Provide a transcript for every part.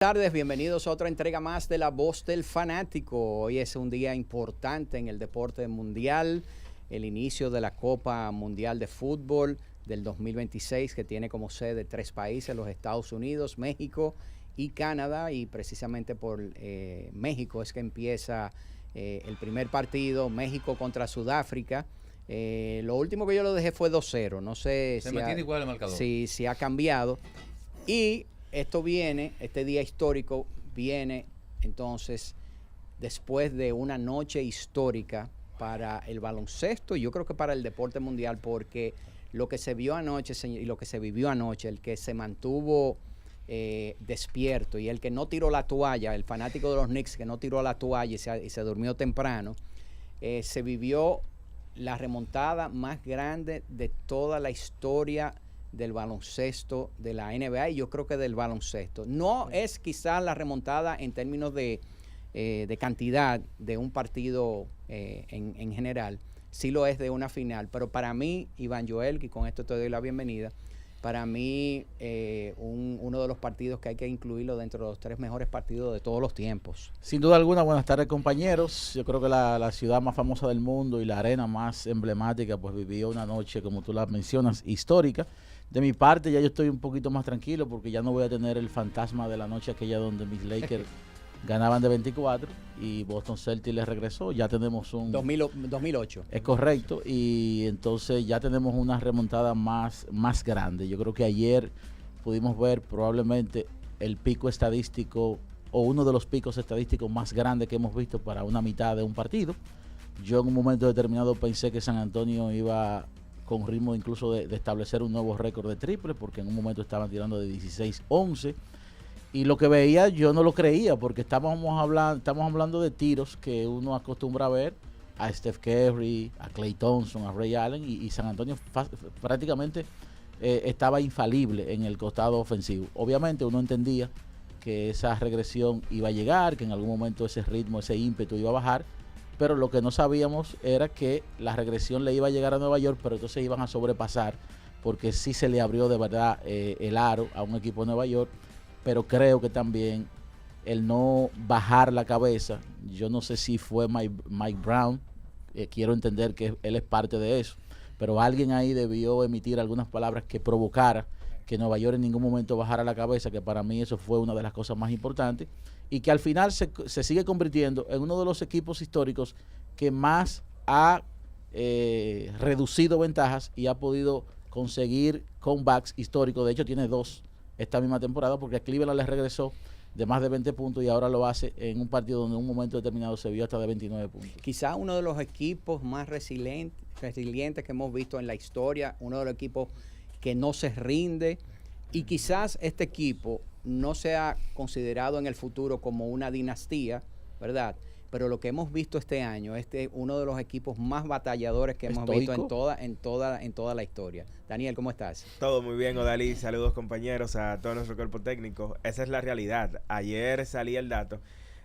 Buenas tardes, bienvenidos a otra entrega más de La Voz del Fanático. Hoy es un día importante en el deporte mundial, el inicio de la Copa Mundial de Fútbol del 2026, que tiene como sede 3 países, los Estados Unidos, México y Canadá, y precisamente por México es que empieza el primer partido, México contra Sudáfrica. Lo último que yo lo dejé fue 2-0, no sé se mantiene igual el marcador. Si ha cambiado. Y esto viene, este día histórico viene entonces después de una noche histórica para el baloncesto y yo creo que para el deporte mundial, porque lo que se vio anoche y lo que se vivió anoche, el que se mantuvo despierto y el que no tiró la toalla, el fanático de los Knicks que no tiró la toalla y se durmió temprano, se vivió la remontada más grande de toda la historia del baloncesto de la NBA y yo creo que del baloncesto. No es quizás la remontada en términos de cantidad de un partido en general, sí lo es de una final, pero para mí, Iván Joel, y con esto te doy la bienvenida, para mí uno de los partidos que hay que incluirlo dentro de los 3 mejores partidos de todos los tiempos. Sin duda alguna, buenas tardes compañeros. Yo creo que la ciudad más famosa del mundo y la arena más emblemática pues vivió una noche, como tú la mencionas, histórica. De mi parte ya yo estoy un poquito más tranquilo porque ya no voy a tener el fantasma de la noche aquella donde mis Lakers ganaban de 24 y Boston Celtics les regresó. Ya tenemos un 2008. Es correcto, y entonces ya tenemos una remontada más grande. Yo creo que ayer pudimos ver probablemente el pico estadístico o uno de los picos estadísticos más grandes que hemos visto para una mitad de un partido. Yo en un momento determinado pensé que San Antonio iba con ritmo incluso de establecer un nuevo récord de triple, porque en un momento estaban tirando de 16-11. Y lo que veía yo no lo creía, porque estamos hablando de tiros que uno acostumbra a ver a Steph Curry, a Klay Thompson, a Ray Allen, y San Antonio prácticamente estaba infalible en el costado ofensivo. Obviamente uno entendía que esa regresión iba a llegar, que en algún momento ese ritmo, ese ímpetu iba a bajar, pero lo que no sabíamos era que la regresión le iba a llegar a Nueva York, pero entonces iban a sobrepasar, porque sí se le abrió de verdad el aro a un equipo de Nueva York. Pero creo que también el no bajar la cabeza, yo no sé si fue Mike Brown, quiero entender que él es parte de eso, pero alguien ahí debió emitir algunas palabras que provocara que Nueva York en ningún momento bajara la cabeza, que para mí eso fue una de las cosas más importantes, y que al final se sigue convirtiendo en uno de los equipos históricos que más ha reducido ventajas y ha podido conseguir comebacks históricos. De hecho tiene 2 esta misma temporada, porque a Cleveland les regresó de más de 20 puntos y ahora lo hace en un partido donde en un momento determinado se vio hasta de 29 puntos. Quizá uno de los equipos más resilientes que hemos visto en la historia, uno de los equipos que no se rinde, y quizás este equipo no sea considerado en el futuro como una dinastía, ¿verdad? Pero lo que hemos visto este año, este es uno de los equipos más batalladores que hemos visto en toda la historia. Daniel, ¿cómo estás? Todo muy bien, Odalí. Saludos compañeros, a todo nuestro cuerpo técnico. Esa es la realidad. Ayer salía el dato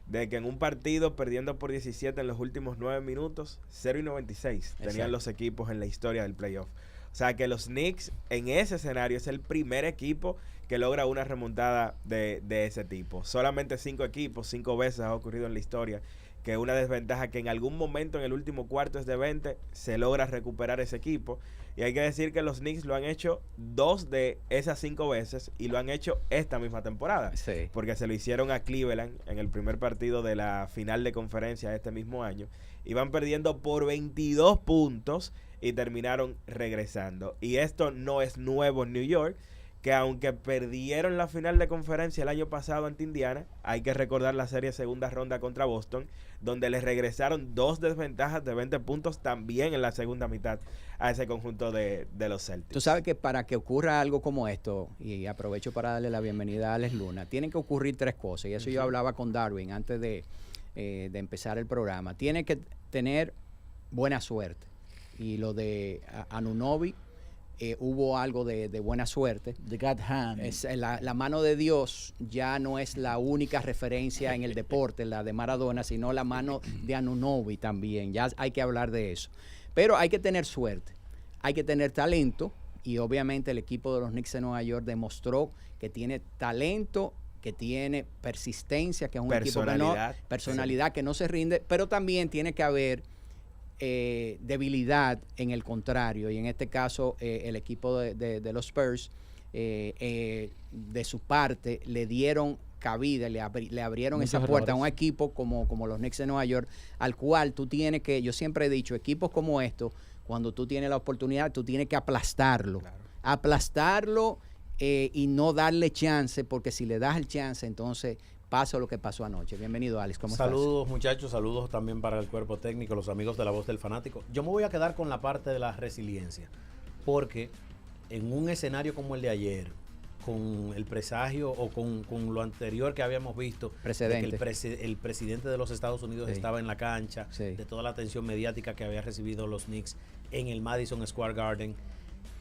de que en un partido perdiendo por 17 en los últimos 9 minutos, 0-96 tenían los equipos en la historia del playoff. O sea que los Knicks en ese escenario es el primer equipo que logra una remontada de ese tipo. Solamente 5 equipos, 5 veces ha ocurrido en la historia que una desventaja que en algún momento en el último cuarto es de 20, se logra recuperar ese equipo. Y hay que decir que los Knicks lo han hecho 2 de esas 5 veces y lo han hecho esta misma temporada. Sí. Porque se lo hicieron a Cleveland en el primer partido de la final de conferencia este mismo año. Iban perdiendo por 22 puntos y terminaron regresando. Y esto no es nuevo en New York, que aunque perdieron la final de conferencia el año pasado ante Indiana, hay que recordar la serie segunda ronda contra Boston, donde les regresaron 2 desventajas de 20 puntos también en la segunda mitad a ese conjunto de los Celtics. Tú sabes que para que ocurra algo como esto, y aprovecho para darle la bienvenida a Alex Luna, tienen que ocurrir 3 cosas, y eso yo hablaba con Darwin antes de empezar el programa. Tiene que tener buena suerte, y lo de Anunoby, hubo algo de buena suerte. The God hand. La mano de Dios ya no es la única referencia en el deporte, la de Maradona, sino la mano de Anunoby también. Ya hay que hablar de eso. Pero hay que tener suerte, hay que tener talento, y obviamente el equipo de los Knicks de Nueva York demostró que tiene talento que tiene persistencia, que es un personalidad que no se rinde, pero también tiene que haber debilidad en el contrario, y en este caso el equipo de los Spurs de su parte le dieron cabida, le abrieron muchos esa puerta errores. a un equipo como los Knicks de Nueva York, al cual tú tienes que, yo siempre he dicho, equipos como estos, cuando tú tienes la oportunidad, tú tienes que aplastarlo, y no darle chance, porque si le das el chance, entonces pasa lo que pasó anoche. Bienvenido, Alex, ¿cómo estás? Saludos, muchachos, saludos también para el cuerpo técnico, los amigos de La Voz del Fanático. Yo me voy a quedar con la parte de la resiliencia, porque en un escenario como el de ayer, con el presagio o con lo anterior que habíamos visto, de que el presidente de los Estados Unidos estaba en la cancha, de toda la atención mediática que había recibido los Knicks en el Madison Square Garden,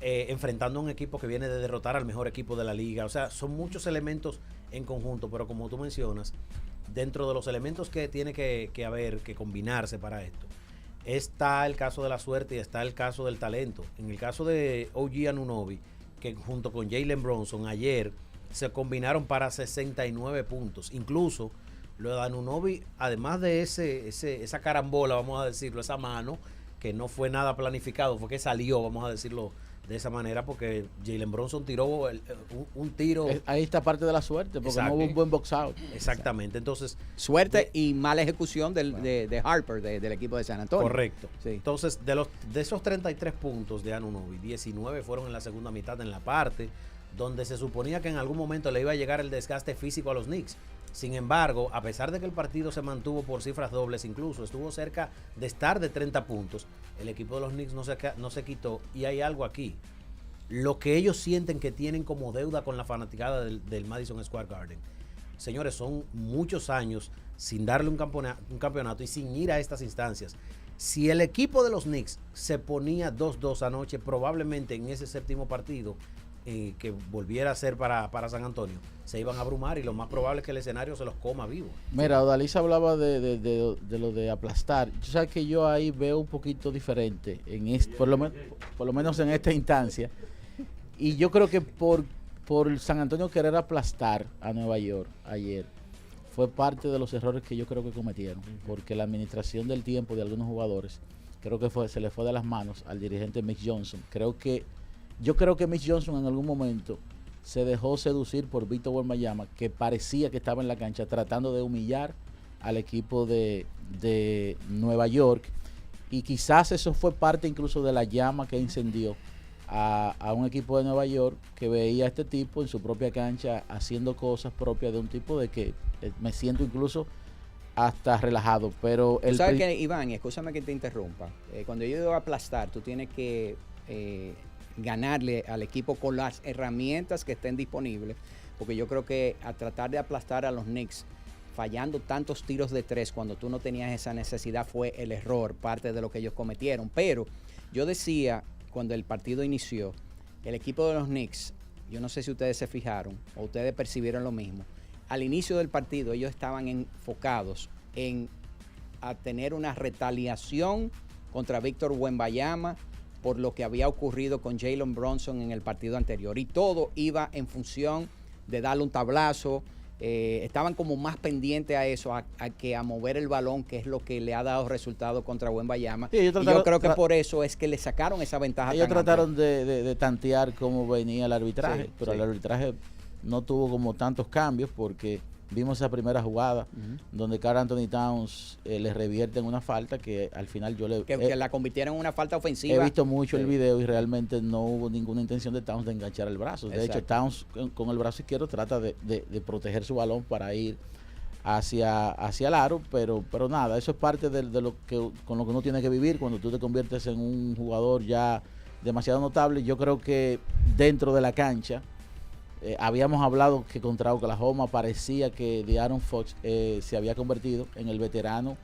enfrentando a un equipo que viene de derrotar al mejor equipo de la liga. O sea, son muchos elementos en conjunto, pero como tú mencionas, dentro de los elementos que tiene que haber, que combinarse para esto, está el caso de la suerte y está el caso del talento. En el caso de OG Anunoby, que junto con Jalen Brunson ayer se combinaron para 69 puntos. Incluso lo de Anunoby, además de esa carambola, vamos a decirlo, esa mano, que no fue nada planificado, fue que salió, vamos a decirlo de esa manera, porque Jalen Brunson tiró un tiro. Ahí está parte de la suerte, porque no hubo un buen box out. Exactamente, entonces... Suerte y mala ejecución de Harper, del equipo de San Antonio. Correcto. Sí. Entonces, de esos 33 puntos de Anunoby, 19 fueron en la segunda mitad, en la parte donde se suponía que en algún momento le iba a llegar el desgaste físico a los Knicks. Sin embargo, a pesar de que el partido se mantuvo por cifras dobles, incluso estuvo cerca de estar de 30 puntos, el equipo de los Knicks no se quitó. Y hay algo aquí. Lo que ellos sienten que tienen como deuda con la fanaticada del Madison Square Garden. Señores, son muchos años sin darle un campeonato y sin ir a estas instancias. Si el equipo de los Knicks se ponía 2-2 anoche, probablemente en ese séptimo partido, que volviera a ser para San Antonio, se iban a abrumar y lo más probable es que el escenario se los coma vivo. Mira, Odalisa hablaba de lo de aplastar. Tú sabes que yo ahí veo un poquito diferente, por lo menos en esta instancia. Y yo creo que por San Antonio querer aplastar a Nueva York ayer, fue parte de los errores que yo creo que cometieron, porque la administración del tiempo de algunos jugadores, creo que se le fue de las manos al dirigente Mitch Johnson. Yo creo que Mitch Johnson en algún momento se dejó seducir por Víctor Wembanyama, que parecía que estaba en la cancha tratando de humillar al equipo de Nueva York, y quizás eso fue parte incluso de la llama que incendió a un equipo de Nueva York que veía a este tipo en su propia cancha haciendo cosas propias de un tipo de que me siento incluso hasta relajado. Pero ¿Sabes qué, Iván? Y escúchame que te interrumpa. Cuando yo digo aplastar, tú tienes que ganarle al equipo con las herramientas que estén disponibles, porque yo creo que a tratar de aplastar a los Knicks fallando tantos tiros de tres cuando tú no tenías esa necesidad fue el error, parte de lo que ellos cometieron. Pero yo decía, cuando el partido inició, el equipo de los Knicks, yo no sé si ustedes se fijaron o ustedes percibieron lo mismo, al inicio del partido ellos estaban enfocados a tener una retaliación contra Víctor Wembanyama por lo que había ocurrido con Jalen Brunson en el partido anterior, y todo iba en función de darle un tablazo. Estaban como más pendientes a eso, a mover el balón, que es lo que le ha dado resultado contra Wembanyama. Sí, y yo creo que por eso es que le sacaron esa ventaja. Ellos trataron de tantear cómo venía el arbitraje, pero el arbitraje no tuvo como tantos cambios, porque vimos esa primera jugada donde Karl Anthony Towns le revierte en una falta que al final que la convirtieron en una falta ofensiva. He visto mucho el video y realmente no hubo ninguna intención de Towns de enganchar el brazo. De hecho, Towns con el brazo izquierdo trata de proteger su balón para ir hacia el aro, pero nada, eso es parte de lo que con lo que uno tiene que vivir cuando tú te conviertes en un jugador ya demasiado notable. Yo creo que dentro de la cancha habíamos hablado que contra Oklahoma parecía que De'Aaron Fox se había convertido en el veterano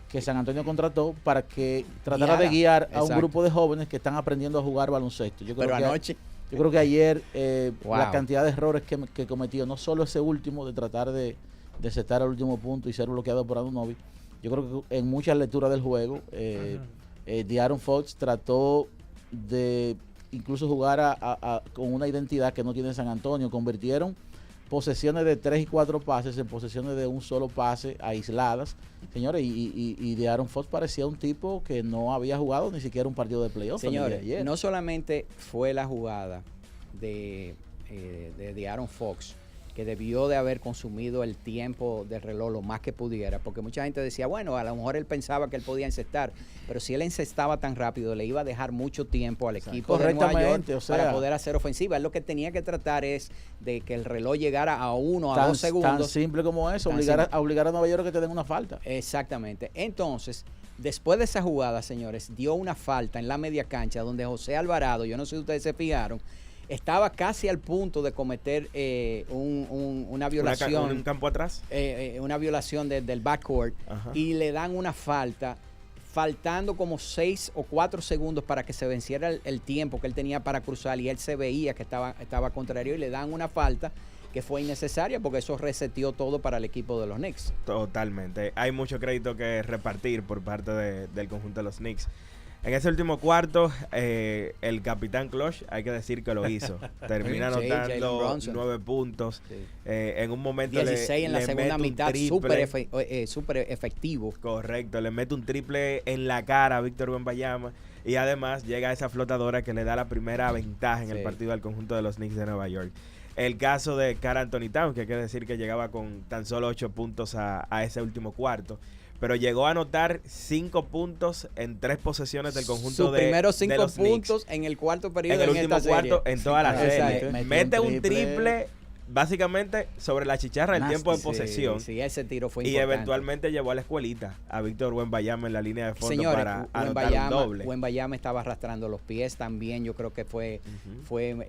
que San Antonio contrató para que tratara de guiar a un grupo de jóvenes que están aprendiendo a jugar baloncesto. Yo creo que ayer la cantidad de errores que cometió, no solo ese último de tratar de setar al último punto y ser bloqueado por Anunoby, yo creo que en muchas lecturas del juego De'Aaron Fox trató de incluso jugar con una identidad que no tiene San Antonio. Convirtieron posesiones de 3 y 4 pases en posesiones de un solo pase aisladas. Señores, y de Aaron Fox parecía un tipo que no había jugado ni siquiera un partido de playoff. Señores, no solamente fue la jugada de Aaron Fox, que debió de haber consumido el tiempo del reloj lo más que pudiera, porque mucha gente decía, bueno, a lo mejor él pensaba que él podía encestar, pero si él encestaba tan rápido, le iba a dejar mucho tiempo al equipo de Nueva York para poder hacer ofensiva. Él lo que tenía que tratar es de que el reloj llegara a 1 o a 2 segundos. Tan simple como eso, obligar a Nueva York a que te den una falta. Exactamente. Entonces, después de esa jugada, señores, dio una falta en la media cancha donde José Alvarado, yo no sé si ustedes se fijaron, estaba casi al punto de cometer una violación. ¿Un campo atrás? Una violación del backcourt. Ajá. Y le dan una falta, faltando como 6 o 4 segundos para que se venciera el tiempo que él tenía para cruzar, y él se veía que estaba contrario, y le dan una falta que fue innecesaria porque eso reseteó todo para el equipo de los Knicks. Totalmente. Hay mucho crédito que repartir por parte del conjunto de los Knicks. En ese último cuarto, el capitán Clutch, hay que decir que lo hizo. Termina anotando 9 puntos. Sí. En un momento 16 en la segunda mitad, súper efectivo. Correcto, le mete un triple en la cara a Víctor Wembanyama. Y además llega a esa flotadora que le da la primera ventaja en el partido al conjunto de los Knicks de Nueva York. El caso de Karl Anthony Towns, que hay que decir que llegaba con tan solo 8 puntos a ese último cuarto. Pero llegó a anotar 5 puntos en 3 posesiones del conjunto de los primeros 5 puntos Knicks. En el cuarto periodo en el último cuarto, en toda la serie. Mete un triple básicamente sobre la chicharra el tiempo de posesión. Sí, ese tiro fue importante. Y eventualmente llevó a la escuelita a Víctor Wembanyama en la línea de fondo para anotar un doble. Wembanyama estaba arrastrando los pies también. Yo creo que fue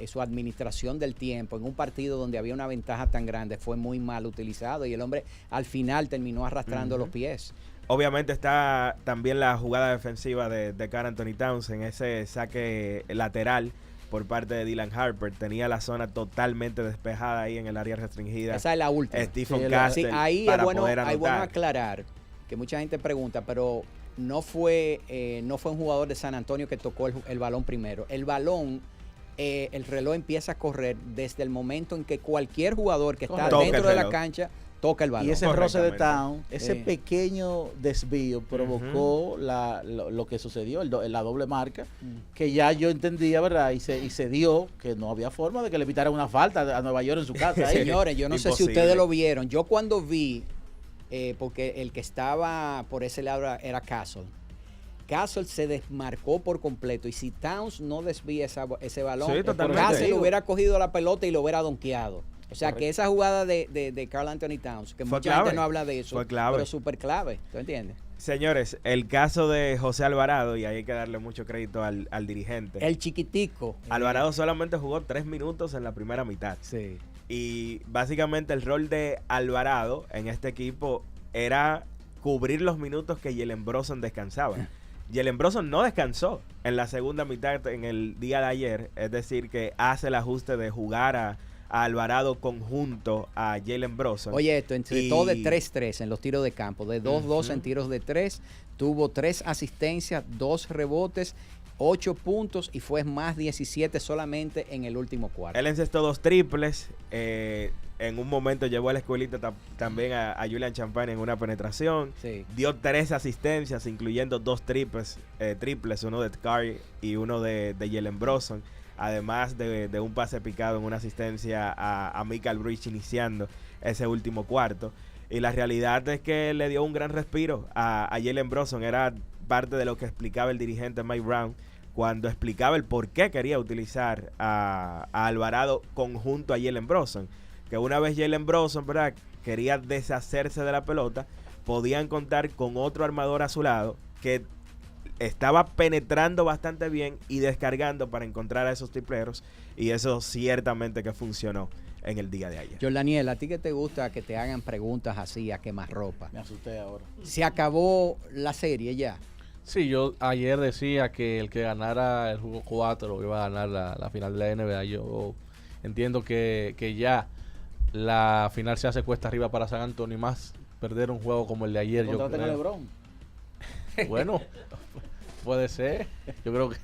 su administración del tiempo en un partido donde había una ventaja tan grande. Fue muy mal utilizado y el hombre al final terminó arrastrando los pies. Obviamente está también la jugada defensiva de Karl Anthony Towns en ese saque lateral por parte de Dylan Harper. Tenía la zona totalmente despejada ahí en el área restringida. Esa es la última. Stephen Castle ahí para es bueno, poder anotar. Hay bueno aclarar que mucha gente pregunta, pero no fue un jugador de San Antonio que tocó el balón primero. El balón, el reloj empieza a correr desde el momento en que cualquier jugador que está dentro de la cancha toca el balón. Y ese roce de Town, ese pequeño desvío provocó lo que sucedió, la doble marca, que ya yo entendía, ¿verdad? Y se dio que no había forma de que le evitaran una falta a Nueva York en su casa. Señores, yo no sé si ustedes lo vieron. Yo cuando vi, porque el que estaba por ese lado era Castle. Castle se desmarcó por completo, y si Towns no desvía ese balón, Castle hubiera cogido la pelota y lo hubiera donkeado. O sea, que esa jugada de Karl Anthony Towns, que mucha gente no habla de eso, pero súper clave, ¿tú entiendes? Señores, el caso de José Alvarado, y ahí hay que darle mucho crédito al dirigente. El chiquitico. Alvarado solamente jugó 3 minutos en la primera mitad. Sí. Y básicamente el rol de Alvarado en este equipo era cubrir los minutos que Jalen Brunson descansaba. Jalen Brunson no descansó en la segunda mitad en el día de ayer, es decir, que hace el ajuste de jugar a Alvarado conjunto a Jalen Brunson. Oye, esto, entre todo de 3-3 en los tiros de campo, de 2-2 en tiros de 3, tuvo 3 asistencias, 2 rebotes, 8 puntos y fue más 17 solamente en el último cuarto. Él encestó 2 triples, en un momento llevó a la escuelita también a Julian Champagne en una penetración, dio 3 asistencias, incluyendo 2 triples, uno de Curry y uno de Jalen Brunson. Además de un pase picado en una asistencia a Michael Bridges iniciando ese último cuarto. Y la realidad es que le dio un gran respiro a Jalen Brunson. Era parte de lo que explicaba el dirigente Mike Brown cuando explicaba el por qué quería utilizar a Alvarado conjunto a Jalen Brunson. Que una vez Jalen Brunson, ¿verdad?, quería deshacerse de la pelota, podían contar con otro armador a su lado que estaba penetrando bastante bien y descargando para encontrar a esos tripleros, y eso ciertamente que funcionó en el día de ayer. Jordaniel, ¿a ti que te gusta que te hagan preguntas así a quemarropa? Me asusté ahora. ¿Se acabó la serie ya? Sí, yo ayer decía que el que ganara el juego 4 iba a ganar la final de la NBA. Yo entiendo que ya la final se hace cuesta arriba para San Antonio, y más perder un juego como el de ayer. Yo creo. LeBron. Bueno, puede ser. Yo creo que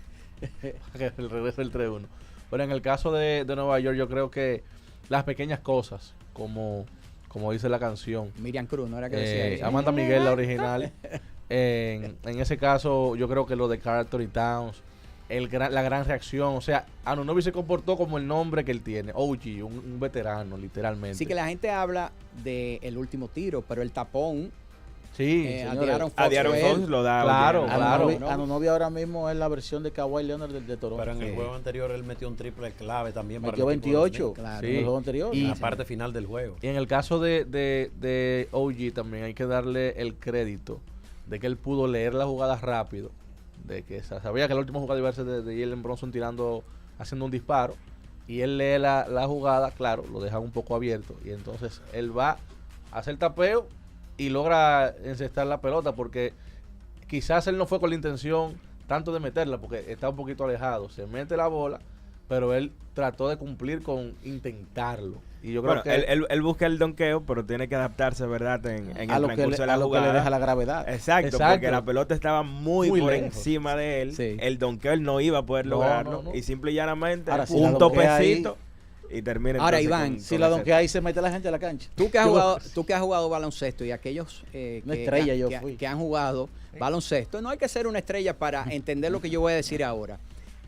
el regreso del 3-1. Pero en el caso de Nueva York, yo creo que las pequeñas cosas como dice la canción. Miriam Cruz, ¿no era que decía eso? Amanda Miguel, la original. En ese caso, yo creo que lo de Karl Anthony Towns, la gran reacción, o sea, Anunoby se comportó como el nombre que él tiene, OG, un veterano, literalmente. Sí, que la gente habla del último tiro, pero el tapón Sí, a señores. De'Aaron A De'Aaron fue él. Fox lo da. Claro, oye. claro. Anunoby ahora mismo es la versión de Kawhi Leonard de Toronto. Pero en el Sí. juego anterior él metió un triple clave también. Metió para el equipo de los 28 Knicks, Claro. en el Sí. juego anterior. en Y- la parte final del juego. Y en el caso de OG también hay que darle el crédito de que él pudo leer la jugada rápido, de que sabía que la última jugada iba a ser de Jalen Brunson haciendo un disparo, y él lee la jugada, claro, lo deja un poco abierto, y entonces él va a hacer tapeo y logra encestar la pelota, porque quizás él no fue con la intención tanto de meterla, porque está un poquito alejado, se mete la bola, pero él trató de cumplir con intentarlo. Y yo creo Bueno, que él busca el donqueo, pero tiene que adaptarse, ¿verdad? En a el lo que transcurso de la le jugada. deja la gravedad. Exacto, Exacto. porque la pelota estaba muy Muy por lejos. encima de él. Sí. El donqueo él no iba a poder No, lograrlo. no. Y simple y llanamente Ahora, si la un donkea topecito y termina. Ahora, entonces Iván, con Si la ese- donkea ahí se mete la gente a la cancha. Tú que has Yo- jugado baloncesto y aquellos Una estrella yo que, fui. que han jugado baloncesto, no hay que ser una estrella para entender lo que yo voy a decir ahora.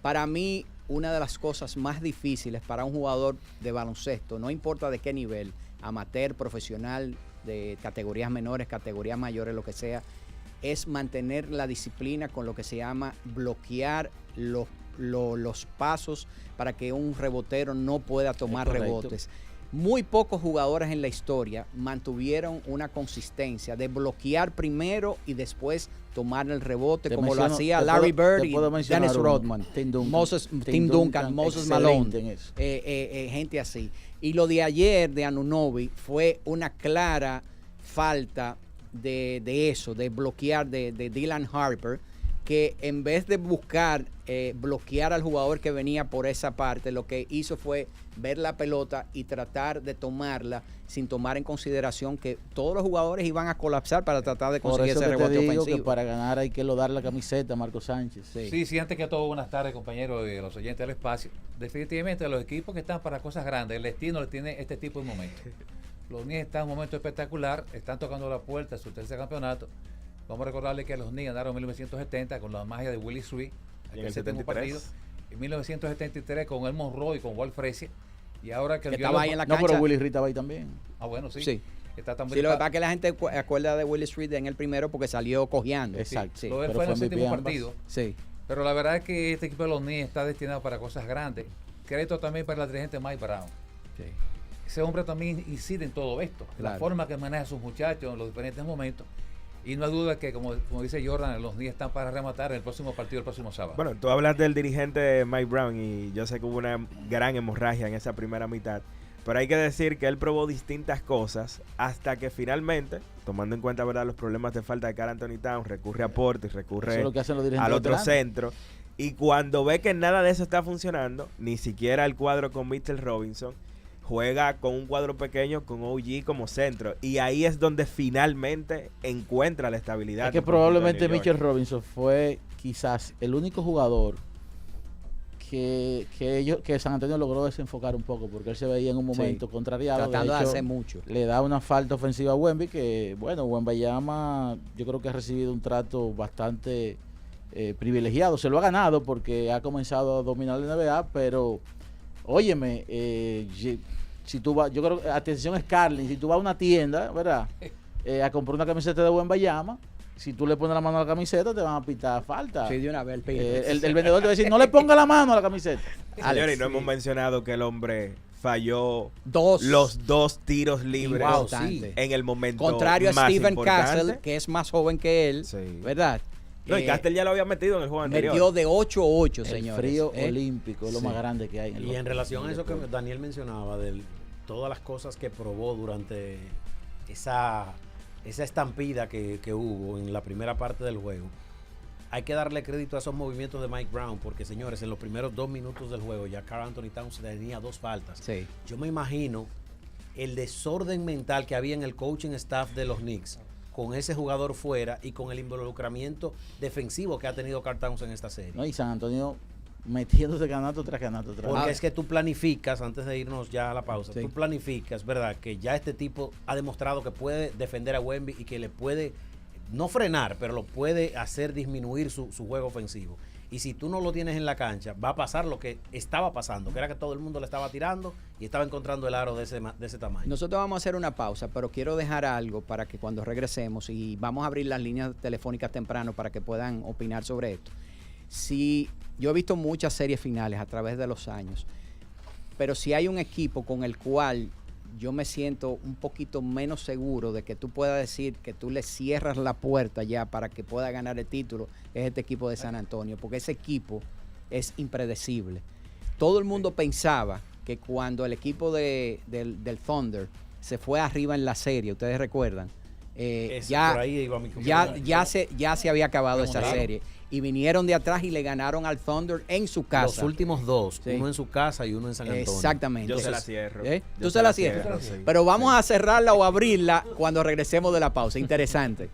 Para mí, una de las cosas más difíciles para un jugador de baloncesto, no importa de qué nivel, amateur, profesional, de categorías menores, categorías mayores, lo que sea, es mantener la disciplina con lo que se llama bloquear los pasos para que un rebotero no pueda tomar correcto. rebotes. Muy pocos jugadores en la historia mantuvieron una consistencia de bloquear primero y después tomar el rebote, Te como lo menciono- hacía te Larry puedo- Bird te y puedo mencionar Dennis uno. Rodman, Tim Duncan. Tim Duncan, Moses Malone, excelente en eso. gente así. Y lo de ayer de Anunoby fue una clara falta de eso, de bloquear de Dylan Harper, que en vez de buscar bloquear al jugador que venía por esa parte, lo que hizo fue ver la pelota y tratar de tomarla sin tomar en consideración que todos los jugadores iban a colapsar para tratar de Por conseguir eso ese que te rebote digo que ofensivo. para ganar hay que dar la camiseta a Marco Sánchez. Sí, antes que todo, buenas tardes, compañeros y los oyentes del espacio. Definitivamente, los equipos que están para cosas grandes, el destino le tiene este tipo de momentos. Los Knicks están en un momento espectacular, están tocando la puerta de su tercer campeonato. Vamos a recordarle que los Knicks ganaron en 1970 con la magia de Willie Sweet, Y en el séptimo 73. partido. En 1973 con El Monroe y con Walt Frazier. Y ahora que Que el estaba ahí en la No, cancha. pero Willy Rita va ahí también. Ah, bueno, sí. Sí. Está también Sí, lo que pasa es que la gente acuerda de Willie Street en el primero porque salió cojeando. Exacto. Sí, Lo de él pero fue en el fue MVP séptimo ambas. partido. sí. Pero la verdad es que este equipo de los Knicks está destinado para cosas grandes. Crédito también para el dirigente Mike Brown. Sí. Ese hombre también incide en todo esto. La Claro. forma que maneja a sus muchachos en los diferentes momentos. Y no hay duda que, como dice Jordan, los Knicks están para rematar en el próximo partido, el próximo sábado. Bueno, tú hablas del dirigente Mike Brown y yo sé que hubo una gran hemorragia en esa primera mitad. Pero hay que decir que él probó distintas cosas hasta que finalmente, tomando en cuenta, ¿verdad?, los problemas de falta de Karl Anthony Towns, recurre a Portis, Eso recurre es lo que hacen los dirigentes al otro veteranos. centro. Y cuando ve que nada de eso está funcionando, ni siquiera el cuadro con Mitchell Robinson, juega con un cuadro pequeño con OG como centro. Y ahí es donde finalmente encuentra la estabilidad. Es que del conjunto de probablemente New York. Mitchell Robinson fue quizás el único jugador que San Antonio logró desenfocar un poco, porque él se veía en un momento contrariado. Tratando de hecho, hacer mucho. le da una falta ofensiva a Wemby, que bueno, Wembanyama yo creo que ha recibido un trato bastante privilegiado. Se lo ha ganado porque ha comenzado a dominar la NBA, pero óyeme, si tú vas, yo creo que, atención Scarlett, si tú vas a una tienda, ¿verdad? A comprar una camiseta de Wembanyama, si tú le pones la mano a la camiseta te van a pitar falta. Sí, de una vez El vendedor te va a decir, no le ponga la mano a la camiseta. Señores, y no sí. hemos mencionado que el hombre falló Dos. los 2 tiros libres Importante. en el momento Contrario a más Steven importante. Castle, que es más joven que él, Sí. ¿verdad? No, y Castle ya lo había metido en el juego anterior. Metió de 8-8, El señores. frío ¿eh? olímpico es lo Sí. más grande que hay. Y en relación a eso que Daniel mencionaba, de todas las cosas que probó durante esa estampida que hubo en la primera parte del juego, hay que darle crédito a esos movimientos de Mike Brown, porque señores, en los primeros 2 minutos del juego ya Karl Anthony Towns tenía 2 faltas. Sí. Yo me imagino el desorden mental que había en el coaching staff de los Knicks con ese jugador fuera y con el involucramiento defensivo que ha tenido Karl Towns en esta serie. ¿No? Y San Antonio metiéndose canasto tras canasto tras Porque canasto. es que tú planificas, antes de irnos ya a la pausa, Sí. tú planificas, ¿verdad? Que ya este tipo ha demostrado que puede defender a Wemby y que le puede, no frenar, pero lo puede hacer disminuir su juego ofensivo. Y si tú no lo tienes en la cancha, va a pasar lo que estaba pasando, que era que todo el mundo le estaba tirando y estaba encontrando el aro de ese tamaño. Nosotros vamos a hacer una pausa, pero quiero dejar algo para que cuando regresemos, y vamos a abrir las líneas telefónicas temprano para que puedan opinar sobre esto. Si yo he visto muchas series finales a través de los años, pero si hay un equipo con el cual yo me siento un poquito menos seguro de que tú puedas decir que tú le cierras la puerta ya para que pueda ganar el título, es este equipo de San Antonio, porque ese equipo es impredecible. Todo el mundo pensaba que cuando el equipo del Thunder se fue arriba en la serie, ustedes recuerdan, Por ahí iba mi ya se había acabado esa Claro. serie. Y vinieron de atrás y le ganaron al Thunder en su casa. Los últimos dos, Sí. uno en su casa y uno en San Antonio. Exactamente. Yo se la Entonces, cierro. ¿eh? Yo Tú se la cierras. sí. Pero vamos a cerrarla o abrirla cuando regresemos de la pausa. Interesante.